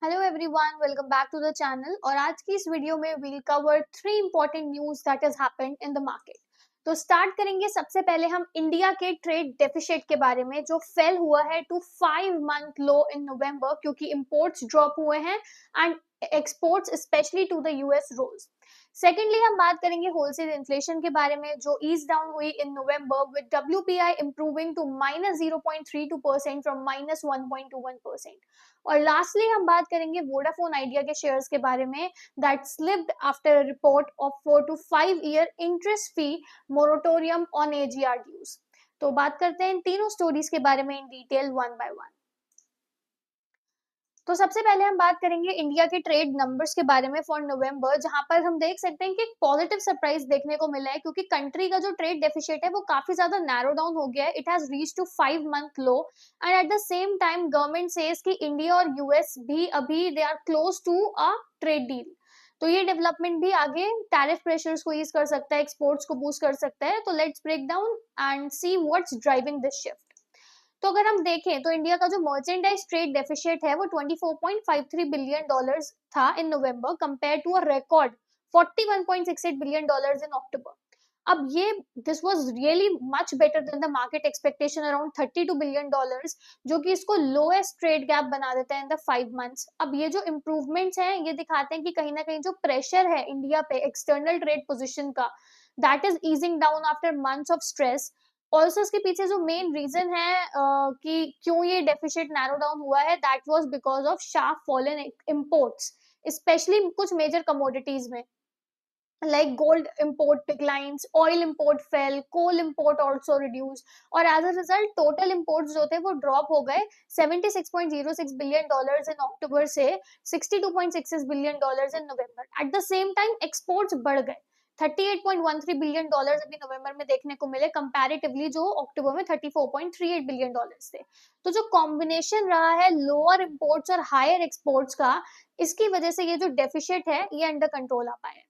Hello everyone, welcome back to the channel. और आज की इस वीडियो में we'll cover three important news that has happened in the market. तो start करेंगे सबसे पहले हम इंडिया के ट्रेड डेफिसिट के बारे में, जो फेल हुआ है to 5 month low in November क्योंकि इंपोर्ट्स ड्रॉप हुए हैं and exports specially to the US rose. Secondly हम बात करेंगे होलसेल इन्फ्लेशन के बारे में, जो ईज डाउन हुई in November with WPI improving to -0.32% from -1.21%। और लास्टली हम बात करेंगे वोडाफोन आइडिया के शेयर्स के बारे में, that slipped after a report of 4 to 5 year interest free moratorium on AGR dues. तो बात करते हैं इन तीनों स्टोरीज के बारे में in detail one by one. तो सबसे पहले हम बात करेंगे इंडिया के ट्रेड नंबर्स के बारे में फॉर नवंबर, जहां पर हम देख सकते हैं कि एक पॉजिटिव सरप्राइज देखने को मिला है क्योंकि कंट्री का जो ट्रेड डेफिसिट है वो काफी ज्यादा नैरो डाउन हो गया है। It has reach to 5 month low and at the same time government says कि इंडिया और यूएस भी अभी they are close to a trade deal. तो ये डेवलपमेंट भी आगे टैरिफ प्रेशर्स को ईज कर सकता है, एक्सपोर्ट्स को बूस्ट कर सकता है। तो let's break down and see what's driving this shift. तो अगर हम देखें तो इंडिया का जो मर्चेंडाइज ट्रेड डेफिसिट है वो 24.53 बिलियन डॉलर्स था in November, compare to a record 41.68 billion dollars in October. अब ये this was really much better than the market expectation around 32 billion dollars, जो कि इसको लोएस्ट ट्रेड गैप बना देता है इन द 5 मंथ्स। अब ये जो इम्प्रूवमेंट्स हैं ये दिखाते हैं कि कहीं ना कहीं जो प्रेशर है इंडिया पे एक्सटर्नल ट्रेड पोजिशन का, that is easing down after months of stress. Also इसके पीछे जो मेन रीजन है कि क्यों ये डेफिसिट नैरो डाउन हुआ है, that was because of sharp fall in imports, specially कुछ मेजर कमोडिटीज में, like gold import declines, oil import fell, coal import also reduced, और as a result total imports जो थे वो drop हो गए 76.06 बिलियन डॉलर्स इन अक्टूबर से 62.66 billion dollars in November. Eight the same time exports बढ़ गए 38.13 बिलियन डॉलर्स अभी नवंबर में देखने को मिले, कंपैरेटिवली जो अक्टूबर में 34.38 बिलियन डॉलर्स थे। तो जो कॉम्बिनेशन रहा है लोअर इंपोर्ट्स और हायर एक्सपोर्ट्स का, इसकी वजह से ये जो डेफिसिट है ये अंडर कंट्रोल आ पाया।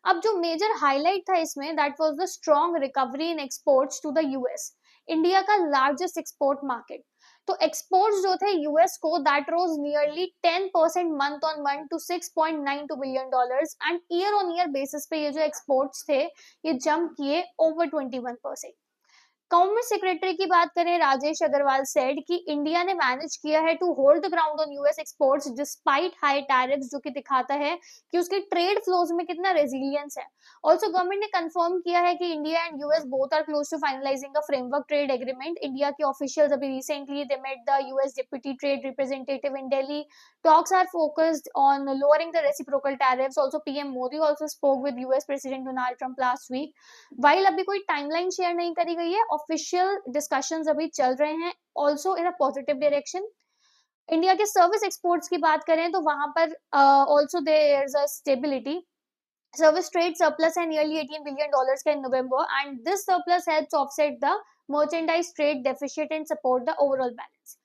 अब जो मेजर हाईलाइट था इसमें, that was the strong recovery in exports to the US, India का लार्जेस्ट एक्सपोर्ट मार्केट। तो एक्सपोर्ट्स जो थे यूएस को, that rose nearly 10% month on month to 6.92 billion dollars and year on year basis पे ये जो एक्सपोर्ट्स थे ये जंप किए ओवर 21%। कॉमर्स सेक्रेटरी की बात करें, राजेश अग्रवाल सेड कि इंडिया ने मैनेज किया है to hold the ground on US exports despite high tariffs, जो कि दिखाता है कि उसके ट्रेड फ्लोज में कितना रेजिलियंस है। ऑल्सो गवर्नमेंट ने कंफर्म किया है कि India and US both are close to finalising a framework trade agreement. India के ऑफिशियल्स अभी recently they met the US deputy trade representative in Delhi. Talks are focused on lowering the reciprocal tariffs. Also PM Modi also spoke with US president Donald Trump last week. While अभी कोई timeline share नहीं करी गई है, official discussions अभी चल रहे हैं also in a positive direction. India के सर्विस एक्सपोर्ट्स की बात करें तो वहां पर also there is a stability. Service trade surplus है नियरली 18 बिलियन डॉलर्स का in November and this surplus helps offset the merchandise trade deficit and support the overall balance.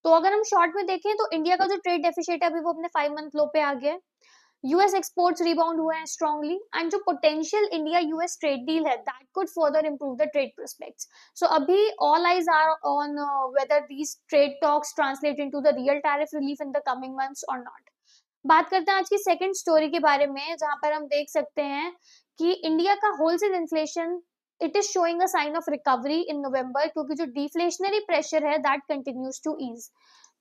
तो अगर हम शॉर्ट में देखें तो इंडिया का जो ट्रेड डेफिसिट है अभी वो अपने 5 मंथ लो पे आ गया है। यूएस एक्सपोर्ट्स रिबाउंड हुए हैं स्ट्रांगली एंड जो potential India US trade deal है, that could further improve the trade prospects. So अभी all eyes are on whether these trade talks translate into the real tariff relief in the coming months और not. बात करते हैं आज की second story के बारे में, जहां पर हम देख सकते हैं कि इंडिया का wholesale inflation, it is showing a sign of recovery in November, क्योंकि जो डिफ्लेशनरी प्रेशर है दैट कंटिन्यूज टू ईज।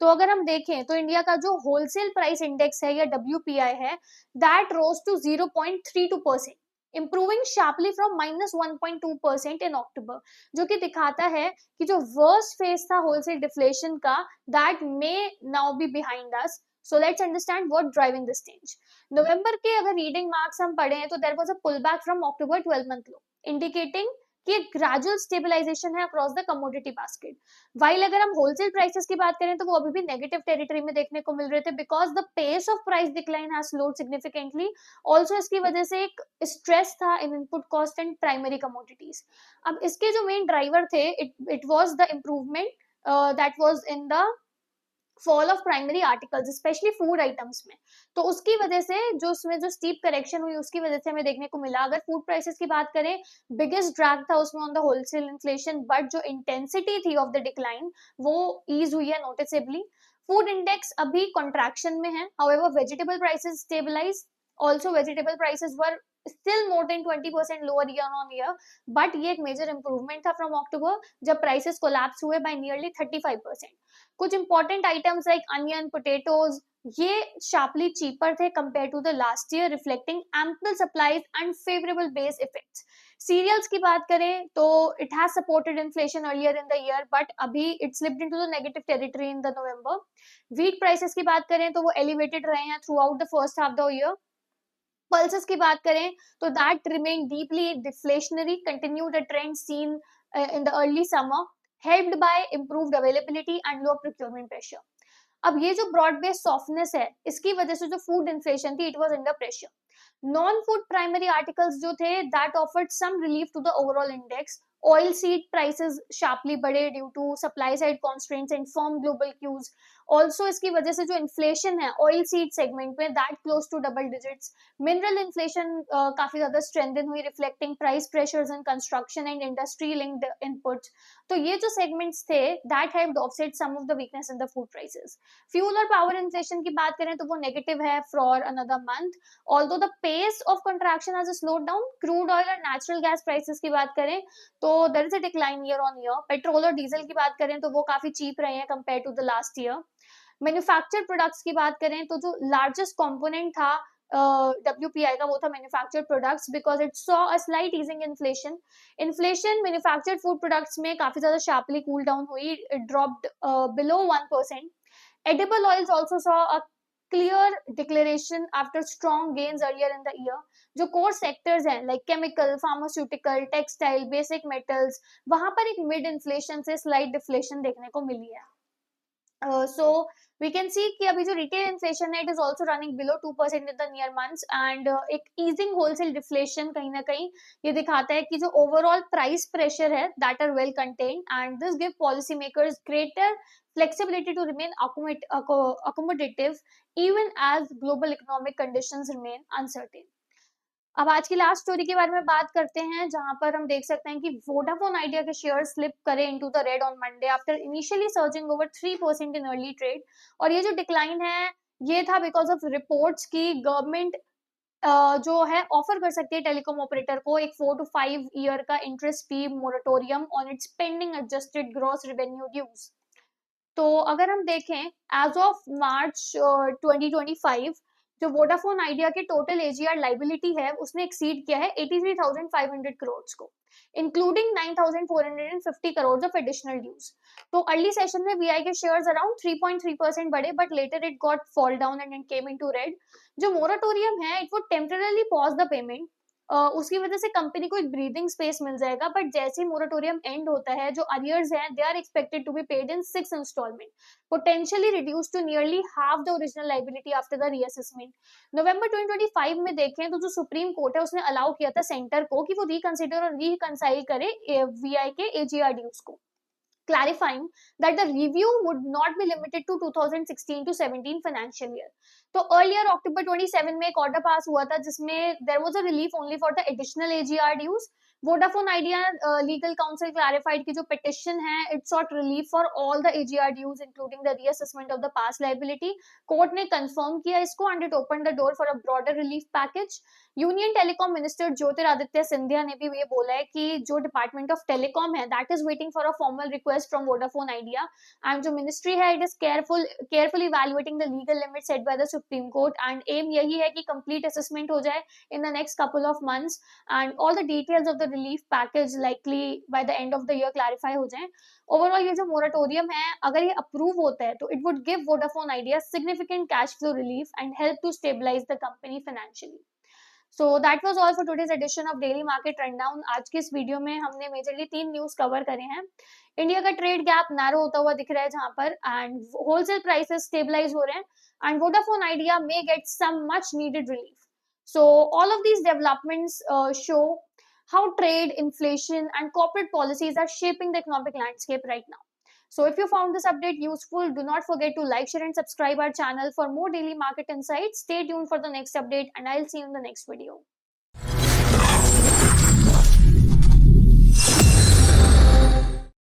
तो अगर हम देखें तो इंडिया का जो होलसेल प्राइस इंडेक्स है या डब्ल्यूपीआई है, that rose to 0.32%, improving sharply from -1.2% in October, जो कि दिखाता है कि जो वर्स्ट फेज था होलसेल डिफ्लेशन का, that may now be behind us. So let's understand what driving this change. November के अगर रीडिंग मार्क्स हम पढ़े तो there was a pull back from October 12 month low, indicating कि एक ग्रेजुअल स्टेबलाइजेशन है across the commodity basket. While अगर हम होलसेल प्राइसेस की बात करें तो वो अभी भी नेगेटिव टेरिटरी में देखने को मिल रहे थे, because the pace of price decline has slowed significantly. Also इसकी वजह से एक स्ट्रेस था in input cost and primary commodities. अब इसके जो मेन ड्राइवर थे, it was the improvement that was in the fall of primary articles, specially food items में। तो उसकी वजह से जो उसमें जो स्टीप करेक्शन हुई उसकी वजह से हमें देखने को मिला। अगर फूड प्राइसेस की बात करें, बिगेस्ट ड्रैग था उसमें on the wholesale inflation, but जो इंटेंसिटी थी ऑफ द डिक्लाइन वो ईज हुई है नोटिसेबली। फूड इंडेक्स अभी कॉन्ट्रैक्शन में है, however vegetable prices stabilise, also vegetable prices were still more than 20% lower year on year, but ये एक मेजर इंप्रूवमेंट था फ्रॉम अक्टूबर जब प्राइसेस कोलैप्स हुए बाय नियरली 35%. कुछ important items like onion, potatoes, ये शार्पली चीपर थे compare to the last year, reflecting ample supplies and favourable base effects. Cereals की बात करें तो it has supported inflation earlier in the year, but अभी it slipped into the negative territory in the November. Wheat prices की बात करें तो वो एलिवेटेड रहे हैं through out the first half the year. Pulses की बात करें तो that remain deeply deflationary, continued a trend seen in the early summer, helped bye improved availability and low procurement pressure. अब ये जो ब्रॉड बेस्ड सॉफ्टनेस है, इसकी वजह से जो फूड इन्फ्लेशन थी, it was under pressure. Non food primary articles जो थे, that offered some relief to the overall index. Oil seed prices sharply बढ़े due to supply side constraints and firm global cues. Also इसकी वजह से जो inflation है oil seed segment में, that close to double digits. Mineral inflation काफी ज्यादा strengthen हुई, reflecting price pressures in construction and industry linked inputs. तो ये जो सेगमेंट्स थे, that helped offset some of the weakness in the food prices. Fuel और power inflation की बात करें तो वो नेगेटिव है for another month, although the pace of contraction has slowed down. Crude oil और नेचुरल गैस प्राइसेस की बात करें तो there is a decline year on year. Petrol और डीजल की बात करें तो वो काफी चीप रहे हैं compare to the last year. Manufactured products की बात करें तो जो लार्जेस्ट कंपोनेंट था WPI का, वो था manufactured products, because it saw a slight easing inflation. Inflation manufactured food products में काफी ज्यादा शार्पली कूल डाउन हुई, it dropped below 1%. Edible oils also saw a clear declaration after strong gains earlier in the year. जो core sectors हैं like chemical, pharmaceutical, textile, basic metals, वहां पर एक mid inflation से slight deflation देखने को मिली है. So we can see कि अभी जो retail inflation है, it is also running below 2% in the near months, and एक easing wholesale deflation कहीं ना कहीं ये दिखाता है कि जो overall price pressure है, that are well contained, and this give policy makers greater flexibility to remain accommodative even as global economic conditions remain uncertain. अब आज की लास्ट स्टोरी के बारे में बात करते हैं, जहां पर हम देख सकते हैं कि वोडाफोन आइडिया के शेयर स्लिप करे into the red on Monday after initially surging over 3% in early trade. और ये जो डिक्लाइन है, ये था बिकॉज ऑफ रिपोर्ट्स की गवर्नमेंट जो है ऑफर कर सकती है टेलीकॉम ऑपरेटर को एक 4 to 5 ईयर का interest free moratorium on its pending adjusted gross revenue dues. तो अगर हम देखें एज ऑफ मार्च 2025, जो वोडाफोन आइडिया के टोटल एजीआर लाइबिलिटी है, उसने एक्सीड किया है 83,500 करोड़ को, including 9,450 crore of additional dues. तो अर्ली सेशन में वीआई के शेयर्स अराउंड 3.3% बढ़े, but later it got fall down and came into red. जो मोरेटोरियम है, it would temporary pause the payment. उसकी वजह से कंपनी को एक ब्रीदिंग स्पेस मिल जाएगा, बट जैसे ही मोरेटोरियम एंड होता है, जो अरियर्स हैं, they are expected to be paid in 6 instalment, potentially reduce to nearly half the original liability after the reassessment. November 2025 में देखें तो जो सुप्रीम कोर्ट है, उसने अलाउ किया था सेंटर को कि वो रिकंसिडर और रिकंसाइल करे वीआई के एजीआर ड्यूज को, clarifying that the review would not be limited to 2016 to 17 financial year. तो earlier October 27 में एक order pass हुआ था जिसमें there was a relief only for the additional AGR dues. Vodafone Idea legal counsel clarified कि जो petition है, it sought relief for all the AGR dues including the reassessment of the past liability. Court ने confirm किया इसको and it opened the door for a broader relief package. Union telecom minister Jyotiraditya Scindia ने भी ये बोला है कि जो डिपार्टमेंट ऑफ टेलीकॉम है, that is waiting for a formal request from Vodafone Idea, and जो मिनिस्ट्री है, it is carefully evaluating the legal limit set by the supreme court, and aim यही है कि कंप्लीट असेसमेंट हो जाए in the next couple of months, and all the details of the relief package likely by the end of the year clarify हो जाए. Overall ये जो moratorium है, अगर ये अप्रूव होता है, तो it would give Vodafone Idea significant cash flow relief and help to stabilise the company financially. So that was all for today's edition of Daily Market Rundown. आज की इस वीडियो में हमने मेजरली 3 न्यूज कवर करे हैं. India का trade gap narrow होता हुआ दिख रहा है जहां पर, एंड होलसेल प्राइसेस स्टेबलाइज हो रहे हैं, and Vodafone Idea may get some much needed relief. So all of these developments show how trade, inflation, and corporate policies are shaping the economic landscape right now. So if you found this update useful, do not forget to like, share, and subscribe our channel for more daily market insights. Stay tuned for the next update, and I'll see you in the next video.